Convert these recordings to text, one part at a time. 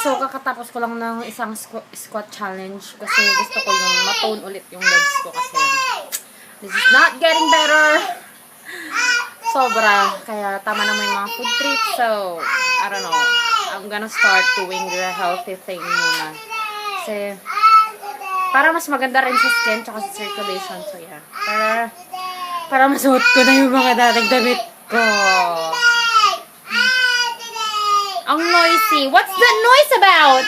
So, kakatapos ko lang ng isang squat challenge kasi gusto ko yung matone ulit yung legs ko kasi this is not getting better. Sobra. Kaya tama na may mga food trips. So, I don't know. I'm gonna start doing the healthy thing muna. Kasi, para mas maganda rin sa skin tsaka sa circulation. So, yeah. Para masuot ko na yung mga dating damit ko. Ang noisy. What's the noise about?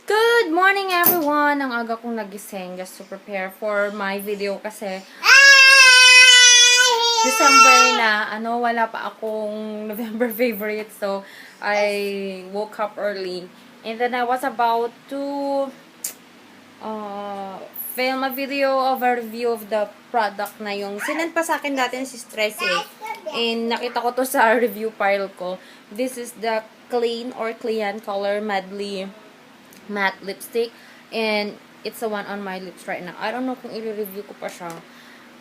Good morning, everyone. Ang aga kong nagising just to prepare for my video kasi December na. Wala pa akong November favorite. So, I woke up early. And then I was about to film a video of a review of the product na yung sinend pa sa akin dati si Stressy. And nakita ko to sa review file ko. This is the Clean or Clean Color Madly Matte Lipstick. And it's the one on my lips right now. I don't know kung i-review ko pa siya.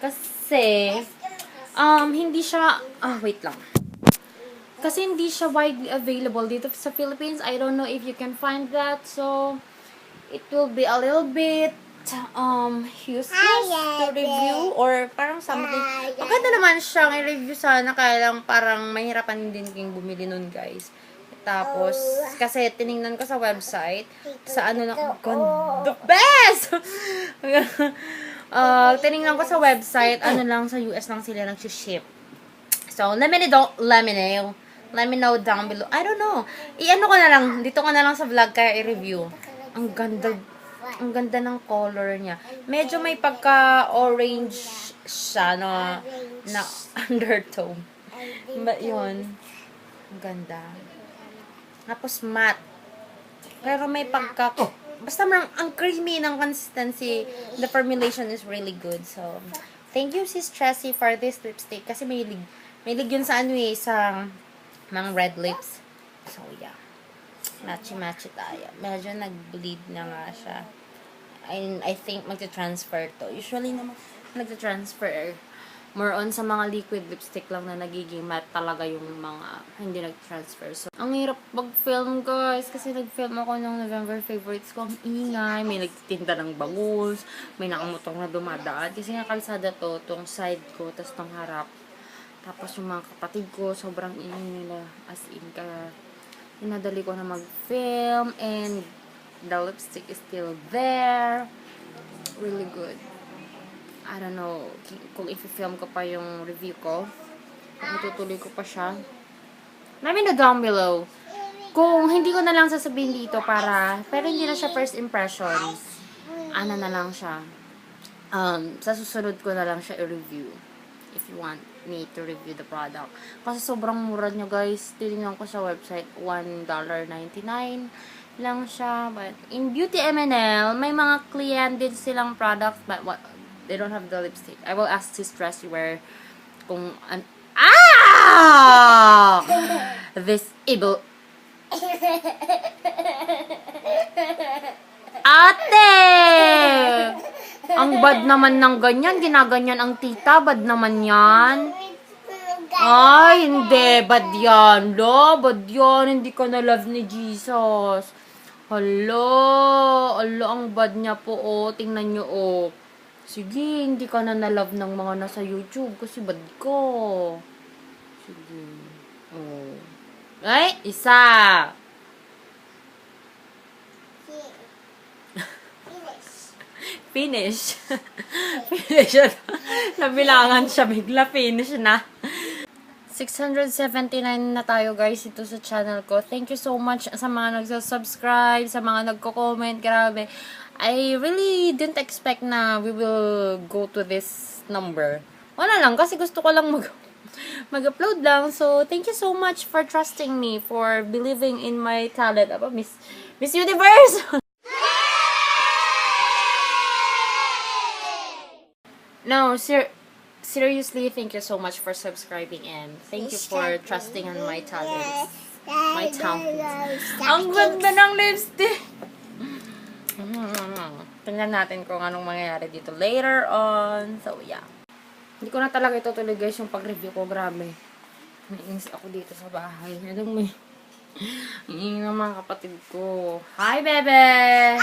Kasi, hindi siya, wait lang. Kasi hindi siya widely available dito sa Philippines. I don't know if you can find that. So, it will be a little bit useless to review or parang something. Maganda naman siyang i-review sana, kaya lang parang mahirapan din kayong bumili nun, guys. Tapos, kasi tiningnan ko sa website, sa ano na, the best! Tiningnan ko sa website, lang sa US lang sila nag-ship. So, let me know down below. I don't know. I-ano ko na lang, dito ko na lang sa vlog kaya i-review. Ang ganda ng color niya. Medyo may pagka-orange siya na undertone. But yun, ang ganda. Tapos matte. Pero may basta ang creamy ng consistency. The formulation is really good. So, thank you sis Tressie for this lipstick. Kasi may yun sa sa mga red lips. So, yeah. Matchy-matchy tayo. Medyo nag-bleed na nga siya. I think magta-transfer to. Usually naman, nagta-transfer. More on sa mga liquid lipstick lang na nagiging matte talaga yung mga hindi nag-transfer. So, ang hirap mag-film, guys. Kasi nag-film ako ng November favorites ko. Ang ingay. May nagtitinda ng bangus. May nakamotor na dumadaan. Kasi nga kalsada to, tong side ko, tas tong harap. Tapos yung mga kapatid ko, sobrang ingay nila. As in, kaya inadali ko na mag-film. And the lipstick is still there. Really good. I don't know kung i-film ko pa yung review ko. Kung itutuloy ko pa siya. Let me know down below. Kung hindi ko na lang sasabihin dito pero hindi na siya first impression. Ano na lang siya. Sa susunod ko na lang siya i-review. If you want me to review the product. Kasi sobrang mura niya, guys. Tinignan ko sa website, $1.99 lang siya. But in Beauty M&L, may mga client din silang products, but they don't have the lipstick. I will ask sis Tressie where kung this evil ate! Ang bad naman ng ganyan. Ginaganyan ang tita. Bad naman yan. Ay, hindi. Bad yan. Bad yan. Hindi ka na love ni Jesus. Hala, ang bad niya po, tingnan nyo, Sige, hindi ka na love ng mga nasa YouTube kasi bad ko. Sige. Ay, isa. Finish. Finish. Nabilangan siya, bigla finish na. 679 na tayo, guys, ito sa channel ko. Thank you so much sa mga nagsasubscribe, sa mga nagko-comment. Grabe. I really didn't expect na we will go to this number. Wala lang, kasi gusto ko lang mag-upload lang. So, thank you so much for trusting me, for believing in my talent. Miss Universe! No, seriously, thank you so much for subscribing and thank you for trusting on my talents. My talents. Ang ganda ng lipstick! Tingnan natin kung anong mangyayari dito later on. So, yeah. Hindi ko na talaga itutuloy, guys, yung pag-review ko. Grabe. Naiinis ako dito sa bahay. Yung mga kapatid ko. Hi, bebe!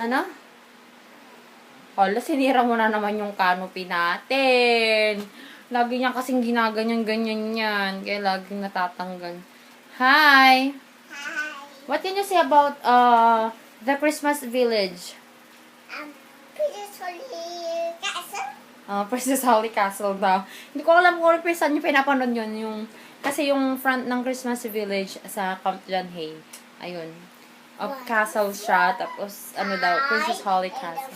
Ano? Hala, sinira mo na naman yung canopy natin. Lagi niya kasing ginaganyan-ganyan yan. Kaya laging natatanggal. Hi! What can you say about the Christmas village? Princess Holly Castle daw. Hindi ko alam kung saan yung pinapanood yun. Kasi yung front ng Christmas village sa Camp John Hay. Ayun. Castle siya. Tapos, Princess Holly Castle.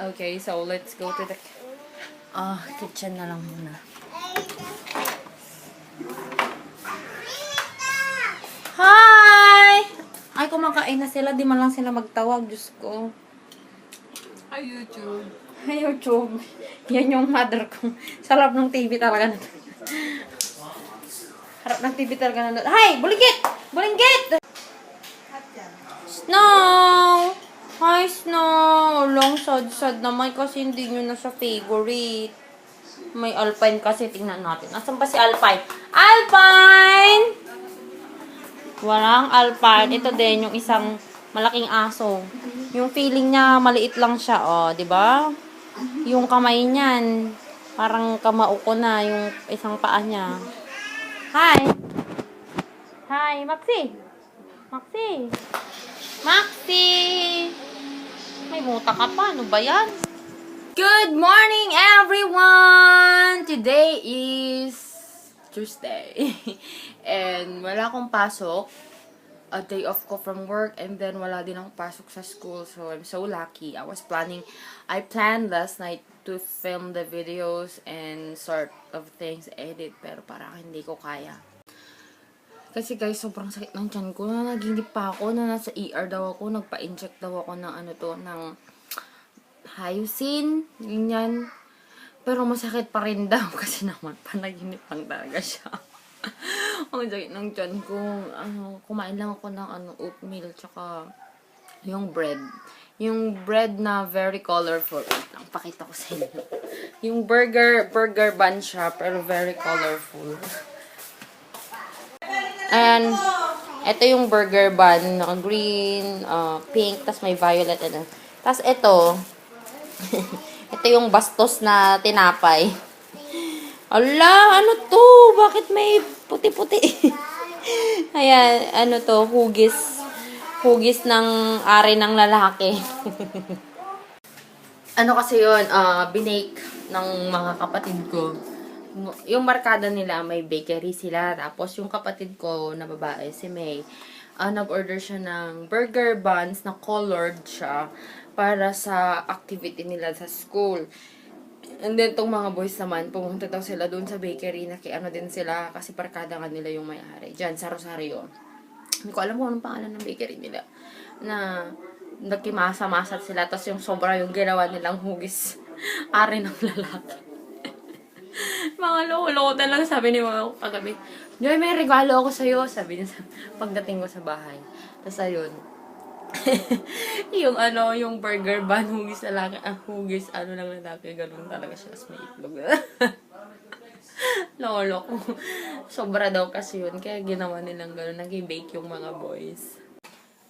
Okay, so let's go to the kitchen na lang muna. Hi! Ay, kumakain na sila. Di man lang sila magtawag. Diyos ko. Hi, YouTube. Hi, YouTube. Yan yung mother ko. Sarap ng TV talaga na. Harap ng TV talaga na. Hi! Bulinggit! Bulinggit! Snow! Hi, Snow! Long sad-sad naman kasi hindi nyo na sa favorite. May Alpine kasi. Tingnan natin. Nasaan ba si Alpine? Alpine! Walang Alpine. Ito din yung isang malaking aso. Yung feeling niya, maliit lang siya. O, di ba? Yung kamay niyan, parang kamao ko na yung isang paa niya. Hi! Hi, Maxi! Maxi! Maxi! May muta ka pa. Ano ba yan? Good morning, everyone! Today is Tuesday. And wala akong pasok. A day off ko from work, and then wala din akong pasok sa school, so I'm so lucky. I planned last night to film the videos and sort of things edit, pero parang hindi ko kaya. Kasi guys, sobrang sakit ng tiyan ko. Naginip pa ako na nasa ER daw ako, nagpa-inject daw ako ng ng hyoscine, ganyan. Pero masakit pa rin daw kasi naman panaginip lang talaga siya. Ang sakit ng tiyan ko. Kumain lang ako ng oatmeal tsaka yung bread. Yung bread na very colorful. Ang pakita ko sa inyo. Yung burger bun siya pero very colorful. And ito yung burger bun, green, pink, tas may violet and tas ito ito yung bastos na tinapay. Ala, ano to? Bakit may puti-puti? Ayan, hugis. Hugis ng ari ng lalaki. Kasi yun, binake ng mga kapatid ko. Yung markada nila, may bakery sila. Tapos yung kapatid ko na babae, si May, nag-order siya ng burger buns na colored siya para sa activity nila sa school. And then, tong mga boys naman, pumunta daw sila doon sa bakery na din sila kasi parkada nga nila yung may-ari. Diyan, sa Rosario. Hindi ko alam kung anong pangalan ng bakery nila. Na, nagkimasa-masat sila. Tapos yung sobra yung ginawa nilang hugis. Ari ng lalaki. Mga loko-loko talaga, sabi ni mga kagabi. Joy, may regalo ako sa'yo. Sabi niya pagdating ko sa bahay. Tapos ayun. yung burger bun, hugis na lang, hugis, ng lalaki, ganun talaga siya, as may itlog. Lolo ko. Sobra daw kasi yun, kaya ginawa nilang ganun, nag-bake yung mga boys.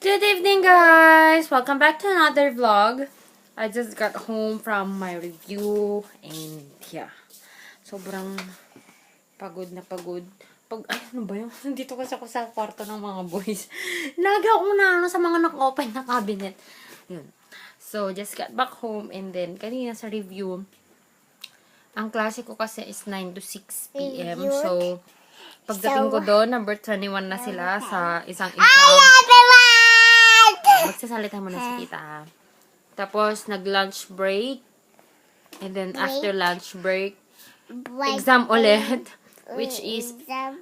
Good evening, guys! Welcome back to another vlog. I just got home from my review, and yeah, sobrang pagod na pagod. Ano ba yun? Nandito kasi ako sa kwarto ng mga boys. Lagi ako sa mga naka-open na cabinet. Yun. So, just got back home and then, kanina sa review, ang klase ko kasi is 9 to 6 p.m. So, pagdating ko doon, number 21 na sila sa isang exam. Magsasalita mo na si tita. Tapos, nag-lunch break. And then, after lunch break, exam ulit. Which is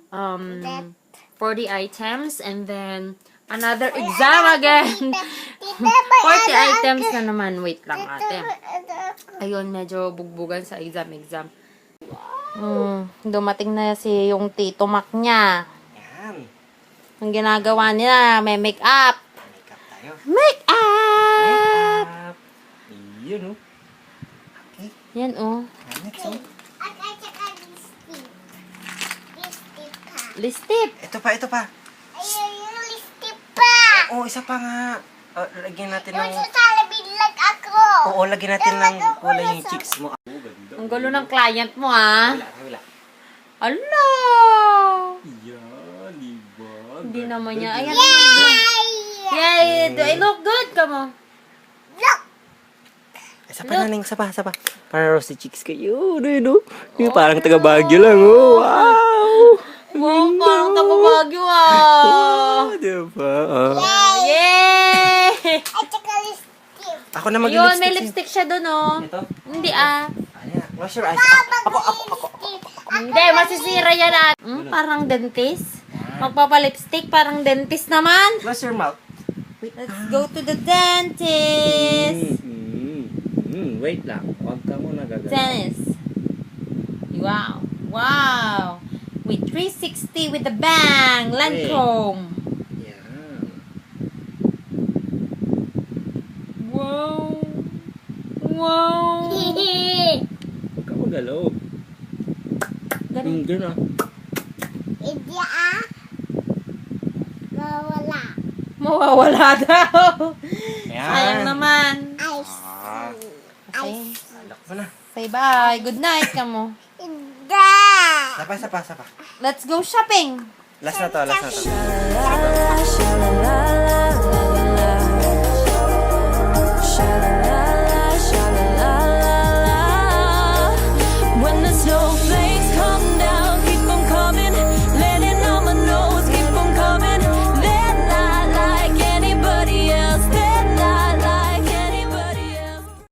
40 items, and then another exam again. 40 items na naman. Wait lang, ate. Ayun, medyo bugbugan sa exam. Dumating na yung Tito Mac niya. Yan. Ang ginagawa nila, may make-up. Make-up tayo. Make-up! Yun, oh. Okay. Yan, oh. Next, oh. Listip. Ito pa, ito pa. Ayun, yung listip pa. Oo, isa pa nga. Lagyan natin ng... Sasabilag ako. Oo, lagyan natin ng kulay yung cheeks mo. Ang gulo ng client mo, ah. Wala. Ala! Yan, diba? Hindi naman niya. Ayan. Yay! Yay! Do I look good? Come on. Look! Isa pa naning, isa pa. Para rosy cheeks kayo. No? Yung parang taga Baguio lang, oh. Wow! Wow, parang taga-Baguio, ah. Diba? Yay! At saka listip. Ako na Ayun, mag-lipstick. may lipstick siya doon, oh. Ito? Hindi, ah. Ayan, close your eyes. Ako. Hindi, masisira yan, ah. Parang dentist. Magpapalipstick, parang dentist naman. Close your mouth. Let's go to the dentist. Wait lang. Huwag ka muna gagawin. Dentist. Wow. Wow. With 360 with the bang. Lancome. Yan. Wow. Wow. Huwag ka magalaw. Ganun. Ganun ah. Hindi ah. Mawala. Mawawala daw. Yan. Sayang naman. Ice. Okay. Lock mo na. Say bye. Good night, kamo. Hindi. Sapa. Let's go shopping. Last na to. Shalala, shalala.